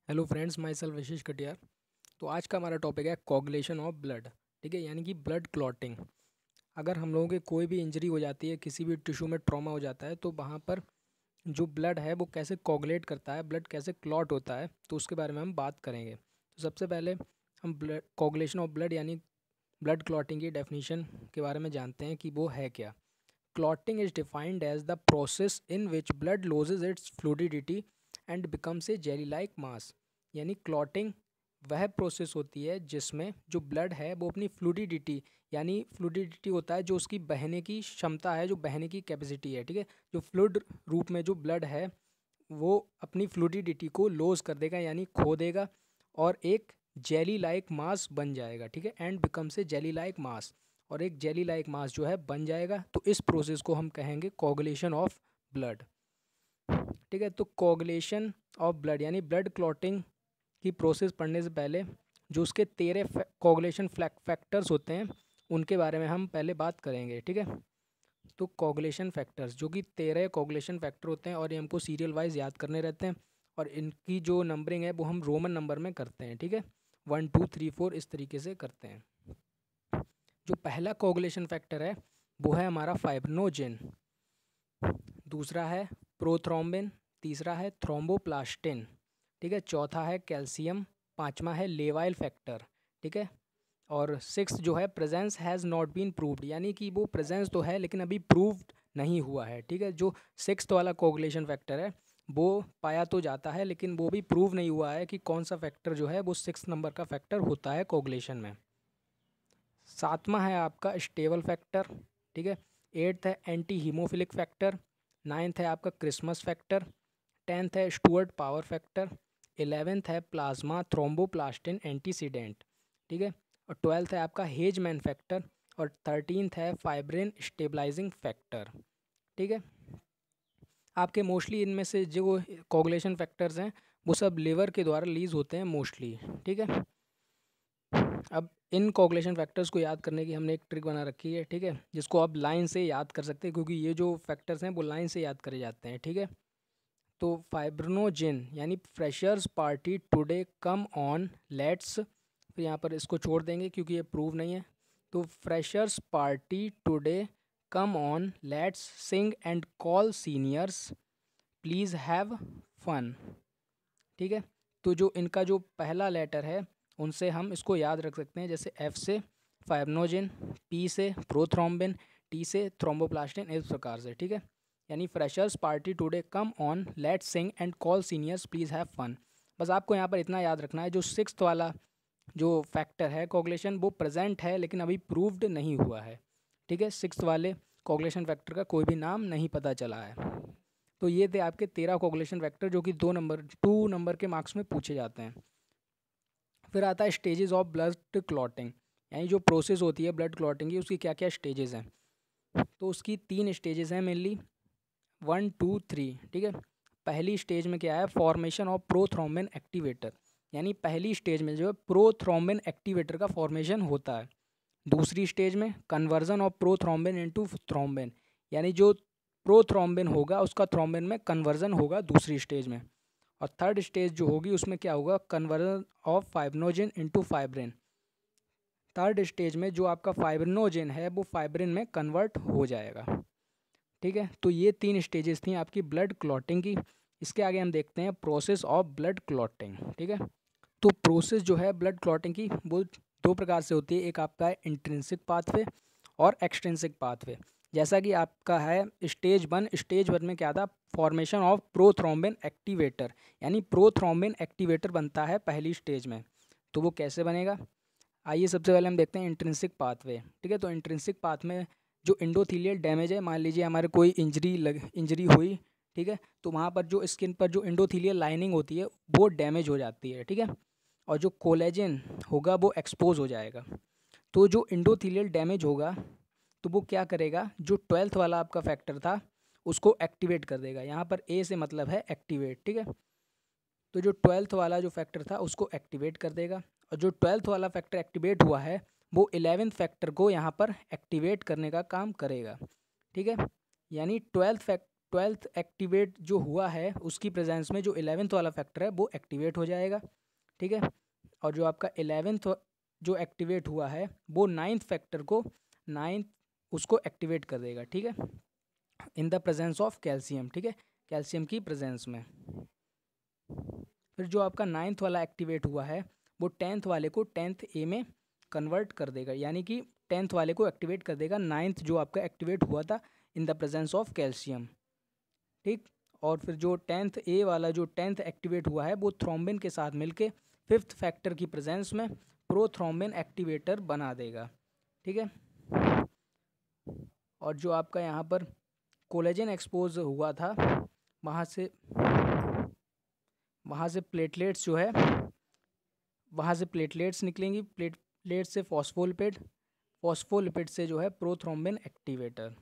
Hello friends, my self विशेष कटियार। तो आज का हमारा टॉपिक है कोगुलेशन ऑफ ब्लड। ठीक है, यानी कि ब्लड क्लॉटिंग। अगर हम लोगों के कोई भी इंजरी हो जाती है, किसी भी टिश्यू में ट्रॉमा हो जाता है, तो वहाँ पर जो ब्लड है वो कैसे कोगुलेट करता है, ब्लड कैसे क्लॉट होता है, तो उसके बारे में हम बात करेंगे। तो सबसे पहले हम ब्लड कोगुलेशन ऑफ ब्लड यानी ब्लड क्लॉटिंग की डेफिनेशन के बारे में जानते हैं कि वो है क्या। Clotting is defined as the process in which blood loses its fluidity and becomes a jelly like mass. यानी क्लॉटिंग वह प्रोसेस होती है जिसमें जो ब्लड है वो अपनी फ्लूडिडिटी, यानी फ्लूडिडिटी होता है जो उसकी बहने की क्षमता है, जो बहने की कैपेसिटी है। ठीक है, जो फ्लूड रूप में जो ब्लड है वो अपनी फ्लूडिडिटी को लॉस कर देगा, यानी खो देगा, और एक जेली लाइक मास बन जाएगा। ठीक है, and becomes a jelly like मास, और एक जेली लाइक मास जो है बन जाएगा। तो इस प्रोसेस को हम कहेंगे कोगुलेशन ऑफ ब्लड। ठीक है, तो कोगुलेशन ऑफ ब्लड यानी ब्लड क्लॉटिंग की प्रोसेस पढ़ने से पहले जो उसके 13 कोगुलेशन फैक्टर्स होते हैं उनके बारे में हम पहले बात करेंगे। ठीक है, तो कोगुलेशन फैक्टर्स जो कि 13 कोगुलेशन फैक्टर होते हैं और ये हमको सीरियल वाइज याद करने रहते हैं, और इनकी जो नंबरिंग है वो हम रोमन नंबर में करते हैं। ठीक है, 1 2 3 4 इस तरीके से करते हैं। जो पहला कोगुलेशन फैक्टर है वो है हमारा फाइब्रिनोजेन, दूसरा है प्रोथ्रोम्बिन, तीसरा है थ्रोम्बोप्लास्टिन, ठीक है, चौथा है कैल्शियम, पांचवा है लेवाइल फैक्टर। ठीक है, और सिक्स जो है presence has not been proved, यानी कि वो प्रेजेंस तो है लेकिन अभी प्रूव्ड नहीं हुआ है। ठीक है, जो सिक्स वाला कोगुलेशन फैक्टर है वो पाया तो जाता है लेकिन वो भी प्रूव नहीं हुआ है कि कौन सा फैक्टर जो है वो सिक्स नंबर का फैक्टर होता है कोगुलेशन में। सातवां है आपका स्टेबल फैक्टर। ठीक है, एट्थ है एंटी हीमोफिलिक फैक्टर, नाइन्थ है आपका क्रिसमस फैक्टर, टेंथ है स्टुअर्ट पावर फैक्टर, इलेवेंथ है प्लाज्मा थ्रोम्बोप्लास्टिन एंटीसीडेंट। ठीक है, और ट्वेल्थ है आपका हेजमैन फैक्टर, और थर्टीनथ है फाइब्रिन स्टेबलाइजिंग फैक्टर। ठीक है, आपके मोस्टली इनमें से जो कोगुलेशन फैक्टर्स हैं वो सब लिवर के द्वारा रिलीज होते हैं मोस्टली। ठीक है, अब इन कोगुलेशन फैक्टर्स को याद करने की हमने एक ट्रिक बना रखी है। ठीक है, जिसको आप लाइन से याद कर सकते हैं क्योंकि ये जो फैक्टर्स हैं वो लाइन से याद करे जाते हैं। ठीक है, तो फाइब्रिनोजेन यानी freshers party today come on let's, फिर यहाँ पर इसको छोड़ देंगे क्योंकि ये प्रूव नहीं है। तो freshers party today come on let's sing and call seniors please have fun. ठीक है, तो जो इनका जो पहला लेटर है उनसे हम इसको याद रख सकते हैं, जैसे एफ से फाइब्रिनोजेन, पी से प्रोथ्रोम्बिन, टी से थ्रोम्बोप्लास्टिन, इस प्रकार से। ठीक है, यानी freshers party today come on let's sing and call seniors please have fun. बस आपको यहाँ पर इतना याद रखना है, जो सिक्स्थ वाला जो फैक्टर है कोगुलेशन वो प्रेजेंट है लेकिन अभी प्रूव्ड नहीं हुआ है। ठीक है, सिक्स्थ वाले कोगुलेशन फैक्टर का कोई भी नाम नहीं पता चला है। तो ये थे आपके 13 कोगुलेशन फैक्टर जो कि 2 नंबर के मार्क्स में पूछे जाते हैं। फिर आता है स्टेजेस ऑफ ब्लड क्लॉटिंग, यानी जो प्रोसेस होती है ब्लड क्लॉटिंग की उसकी क्या क्या स्टेजेस हैं। तो उसकी 3 स्टेजेस हैं मेनली, 1 2 3। ठीक है, पहली स्टेज में क्या है, फॉर्मेशन ऑफ प्रोथ्रोम्बिन एक्टिवेटर, यानी पहली स्टेज में जो है प्रोथ्रोम्बिन एक्टिवेटर का फॉर्मेशन होता है। दूसरी स्टेज में conversion of prothrombin into thrombin, यानी जो प्रोथ्रोम्बिन होगा उसका थ्रोम्बिन में कन्वर्जन होगा दूसरी स्टेज में। और थर्ड स्टेज जो होगी उसमें क्या होगा, conversion of fibrinogen into fibrin. Third stage में जो आपका फाइब्रिनोजेन है वो फाइब्रिन में कन्वर्ट हो जाएगा। ठीक है, तो ये 3 स्टेजेस थी आपकी ब्लड क्लॉटिंग की। इसके आगे हम देखते हैं प्रोसेस ऑफ ब्लड क्लॉटिंग। ठीक है, तो प्रोसेस जो है ब्लड क्लॉटिंग की वो 2 प्रकार से होती है, एक आपका है इंट्रिंसिक पाथवे और एक्सट्रिंसिक पाथवे। जैसा कि आपका है स्टेज 1 में क्या था, फॉर्मेशन ऑफ प्रोथ्रोम्बिन एक्टिवेटर, यानी प्रोथ्रोम्बिन एक्टिवेटर बनता है पहली स्टेज में। तो वो कैसे बनेगा, आइए सबसे पहले हम देखते हैं इंट्रिंसिक पाथवे। ठीक है, तो इंट्रिंसिक पाथ में जो इंडोथीलियल डैमेज है, मान लीजिए हमारे कोई इंजरी हुई, ठीक है, तो वहाँ पर जो स्किन पर जो इंडोथीलियल लाइनिंग होती है वो डैमेज हो जाती है। ठीक है, और जो कोलेजन होगा वो एक्सपोज हो जाएगा। तो जो इंडोथीलियल डैमेज होगा तो वो क्या करेगा, जो 12th वाला आपका फैक्टर था उसको एक्टिवेट कर देगा। यहाँ पर ए से मतलब है एक्टिवेट। ठीक है, तो जो 12th वाला जो फैक्टर था उसको एक्टिवेट कर देगा, और जो 12th वाला फैक्टर एक्टिवेट हुआ है वो 11th फैक्टर को यहाँ पर एक्टिवेट करने का काम करेगा। ठीक है, यानी 12th एक्टिवेट जो हुआ है उसकी प्रेजेंस में जो 11th वाला फैक्टर है वो एक्टिवेट हो जाएगा, ठीक है। और जो आपका 11th जो एक्टिवेट हुआ है वो 9th फैक्टर को 9th उसको एक्टिवेट कर देगा, ठीक है, in the presence of calcium, ठीक है, कैल्शियम की प्रेजेंस में। फिर जो आपका 9th वाला एक्टिवेट हुआ है वो 10th वाले को 10th ए में कन्वर्ट कर देगा, यानी कि 10th वाले को एक्टिवेट कर देगा 9th जो आपका एक्टिवेट हुआ था in the presence of calcium, ठीक। और फिर जो 10th ए वाला जो 10th एक्टिवेट हुआ है वो थ्रोम्बिन के साथ मिलके 5th फैक्टर की प्रेजेंस में प्रोथ्रोम्बिन एक्टिवेटर बना देगा, ठीक है। और जो आपका यहाँ पर कोलेजन एक्सपोज हुआ था वहाँ से प्लेटलेट्स जो है वहाँ से प्लेटलेट्स निकलेंगी, प्लेटलेट से फॉस्फोलिपिड से जो है प्रोथ्रोम्बिन एक्टिवेटर,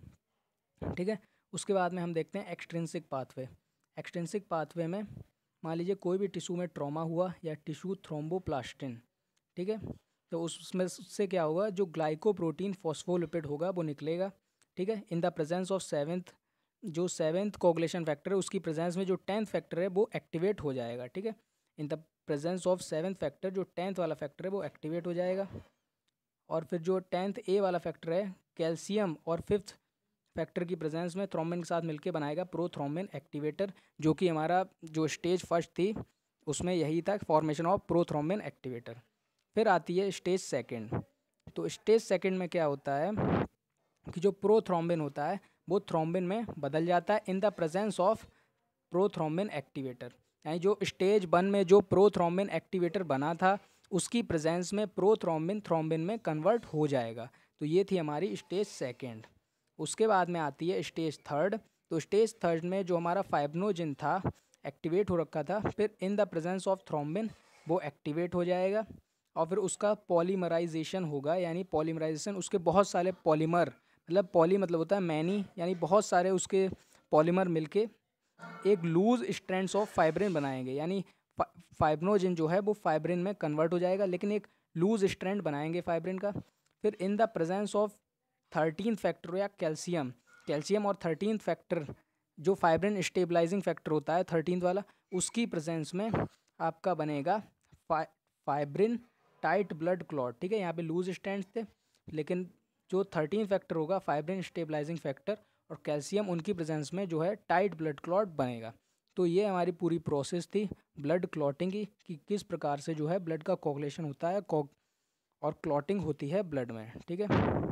ठीक है। उसके बाद में हम देखते हैं एक्सट्रिंसिक पाथवे। एक्सट्रिंसिक पाथवे में मान लीजिए कोई भी टिश्यू में ट्रॉमा हुआ या टिश्यू थ्रोम्बोप्लास्टिन, ठीक है, तो उसमें उससे क्या होगा, जो ग्लाइकोप्रोटीन फॉस्फोलिपिड होगा वो निकलेगा, ठीक है, in the presence of seventh coagulation factor है उसकी प्रेजेंस में जो 10th फैक्टर है वो एक्टिवेट हो जाएगा, ठीक है, in the presence of 7th factor जो 10th वाला फैक्टर है वो एक्टिवेट हो जाएगा। और फिर जो 10th ए वाला फैक्टर है कैल्शियम और 5th फैक्टर की प्रेजेंस में थ्रोम्बिन के साथ मिलके बनाएगा प्रोथ्रोम्बिन एक्टिवेटर, जो कि हमारा जो स्टेज फर्स्ट थी उसमें यही था, फॉर्मेशन ऑफ प्रोथ्रोम्बिन एक्टिवेटर। फिर आती है स्टेज सेकंड। तो स्टेज सेकंड में क्या होता है कि जो प्रोथ्रोम्बिन होता है वो थ्रोम्बिन में बदल जाता है in the presence of prothrombin activator, यानी जो स्टेज 1 में जो प्रोथ्रोम्बिन एक्टिवेटर बना था उसकी प्रेजेंस में प्रोथ्रोम्बिन थ्रोम्बिन में कन्वर्ट हो जाएगा। तो ये थी हमारी स्टेज सेकंड। उसके बाद में आती है स्टेज थर्ड। तो स्टेज थर्ड में जो हमारा फाइब्रिनोजिन था एक्टिवेट हो रखा था, फिर in the presence of thrombin वो एक्टिवेट हो जाएगा और फिर उसका पॉलीमराइजेशन होगा, यानी पॉलीमराइजेशन उसके बहुत सारे पॉलीमर, मतलब पॉली मतलब होता है मैनी, यानी बहुत सारे उसके पॉलीमर मिलके एक लूज स्ट्रैंड्स ऑफ फाइब्रिन बनाएंगे, यानी फाइब्रिनोजिन जो है वो फाइब्रिन में कन्वर्ट हो जाएगा लेकिन एक लूज स्ट्रैंड बनाएंगे फाइब्रिन का। फिर in the presence of 13th factor या कैल्शियम और 13th फैक्टर जो फाइब्रिन स्टेबलाइजिंग फैक्टर होता है 13th वाला, उसकी प्रेजेंस में आपका बनेगा फाइब्रिन टाइट ब्लड क्लॉट, ठीक है। यहाँ पे लूज स्ट्रैंड्स थे लेकिन जो 13th फैक्टर होगा फाइब्रिन स्टेबलाइजिंग फैक्टर और कैल्शियम उनकी प्रेजेंस में जो है टाइट ब्लड क्लॉट बनेगा। तो ये हमारी पूरी प्रोसेस थी ब्लड क्लॉटिंग की, कि किस प्रकार से जो है ब्लड का कोगुलेशन होता है और क्लॉटिंग होती है ब्लड में, ठीक है।